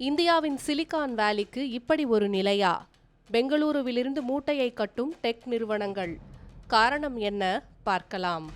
இந்தியாவின் சிலிகான் வேலிக்கு இப்படி ஒரு நிலையா? பெங்களூருவிலிருந்து மூட்டையை கட்டும் டெக் நிறுவனங்கள். காரணம் என்ன? பார்க்கலாம்.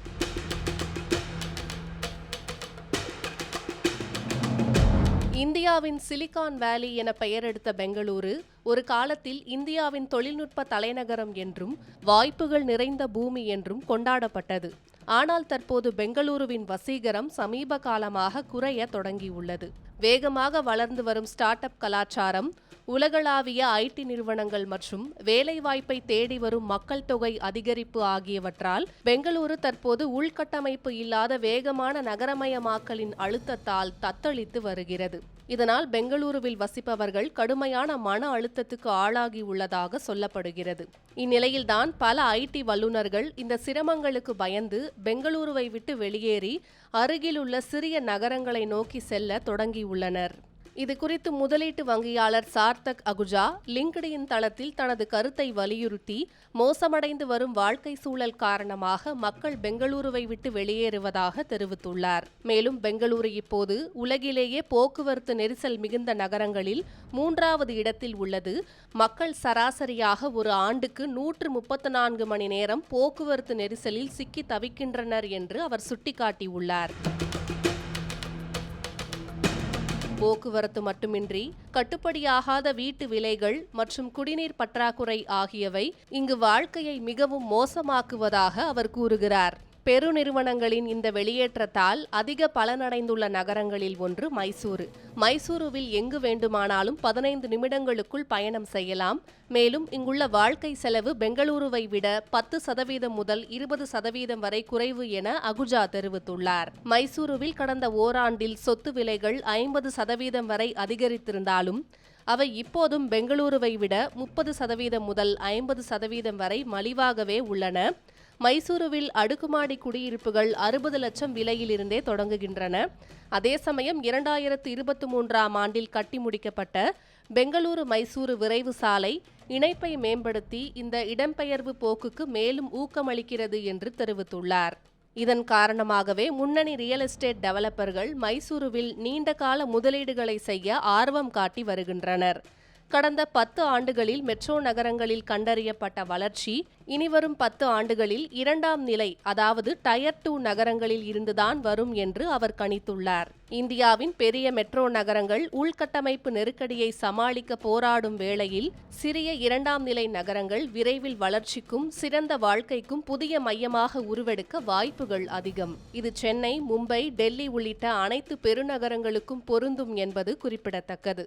இந்தியாவின் சிலிகான் வேலி என பெயரெடுத்த பெங்களூரு ஒரு காலத்தில் இந்தியாவின் தொழில்நுட்ப தலைநகரம் என்றும் வாய்ப்புகள் நிறைந்த பூமி என்றும் கொண்டாடப்பட்டது. ஆனால் தற்போது பெங்களூருவின் வசீகரம் சமீப காலமாக குறைய தொடங்கியுள்ளது. வேகமாக வளர்ந்து வரும் ஸ்டார்ட் அப் கலாச்சாரம், உலகளாவிய ஐடி நிறுவனங்கள் மற்றும் வேலைவாய்ப்பை தேடி வரும் மக்கள் தொகை அதிகரிப்பு ஆகியவற்றால் பெங்களூரு தற்போது உள்கட்டமைப்பு இல்லாத வேகமான நகரமயமாக்கலின் அழுத்தத்தால் தத்தளித்து வருகிறது. இதனால் பெங்களூருவில் வசிப்பவர்கள் கடுமையான மன அழுத்தத்துக்கு ஆளாகி உள்ளதாக சொல்லப்படுகிறது. இந்நிலையில்தான் பல ஐடி வல்லுநர்கள் இந்த சிரமங்களுக்கு பயந்து பெங்களூருவை விட்டு வெளியேறி அருகிலுள்ள சிறிய நகரங்களை நோக்கி செல்ல தொடங்கியுள்ளனர். இது குறித்து முதலீட்டு வங்கியாளர் சார்த்தக் அகுஜா லிங்க்டின் தளத்தில் தனது கருத்தை வலியுறுத்தி, மோசமடைந்து வரும் வாழ்க்கை சூழல் காரணமாக மக்கள் பெங்களூருவை விட்டு வெளியேறுவதாக தெரிவித்துள்ளார். மேலும் பெங்களூரு இப்போது உலகிலேயே போக்குவரத்து நெரிசல் மிகுந்த நகரங்களில் 3வது இடத்தில் உள்ளது. மக்கள் சராசரியாக ஒரு ஆண்டுக்கு 134 மணி நேரம் போக்குவரத்து நெரிசலில் சிக்கி தவிக்கின்றனர் என்று அவர் சுட்டிக்காட்டியுள்ளார். போக்குவரத்து மட்டுமின்றி கட்டுப்படியாகாத வீட்டு விலைகள் மற்றும் குடிநீர் பற்றாக்குறை ஆகியவை இங்கு வாழ்க்கையை மிகவும் மோசமாக்குவதாக அவர் கூறுகிறார். பெருநிறுவனங்களின் இந்த வெளியேற்றத்தால் அதிக பலனடைந்துள்ள நகரங்களில் ஒன்று மைசூரு. மைசூருவில் எங்கு வேண்டுமானாலும் 15 நிமிடங்களுக்குள் பயணம் செய்யலாம். மேலும் இங்குள்ள வாழ்க்கை செலவு பெங்களூருவை விட 10% முதல் 20% வரை குறைவு என அகுஜா தெரிவித்துள்ளார். மைசூருவில் கடந்த ஓராண்டில் சொத்து விலைகள் 50% வரை அதிகரித்திருந்தாலும் அவை இப்போதும் பெங்களூருவை விட 30% முதல் 50% வரை மலிவாகவே உள்ளன. மைசூருவில் அடுக்குமாடி குடியிருப்புகள் 60 லட்சம் விலையிலிருந்தே தொடங்குகின்றன. அதே சமயம் 2023ஆம் ஆண்டில் கட்டி முடிக்கப்பட்ட பெங்களூரு மைசூரு விரைவு சாலை இணைப்பை மேம்படுத்தி இந்த இடம்பெயர்வு போக்குக்கு மேலும் ஊக்கமளிக்கிறது என்று தெரிவித்துள்ளார். இதன் காரணமாகவே முன்னணி ரியல் எஸ்டேட் டெவலப்பர்கள் மைசூருவில் நீண்டகால முதலீடுகளை செய்ய ஆர்வம் காட்டி வருகின்றனர். கடந்த 10 ஆண்டுகளில் மெட்ரோ நகரங்களில் கண்டறியப்பட்ட வளர்ச்சி இனிவரும் 10 ஆண்டுகளில் 2ஆம் நிலை, அதாவது டயர் 2 நகரங்களில் இருந்துதான் வரும் என்று அவர் கணித்துள்ளார். இந்தியாவின் பெரிய மெட்ரோ நகரங்கள் உள்கட்டமைப்பு நெருக்கடியை சமாளிக்க போராடும் வேளையில் சிறிய 2ஆம் நிலை நகரங்கள் விரைவில் வளர்ச்சிக்கும் சிறந்த வாழ்க்கைக்கும் புதிய மையமாக உருவெடுக்க வாய்ப்புகள் அதிகம். இது சென்னை, மும்பை, டெல்லி உள்ளிட்ட அனைத்து பெருநகரங்களுக்கும் பொருந்தும் என்பது குறிப்பிடத்தக்கது.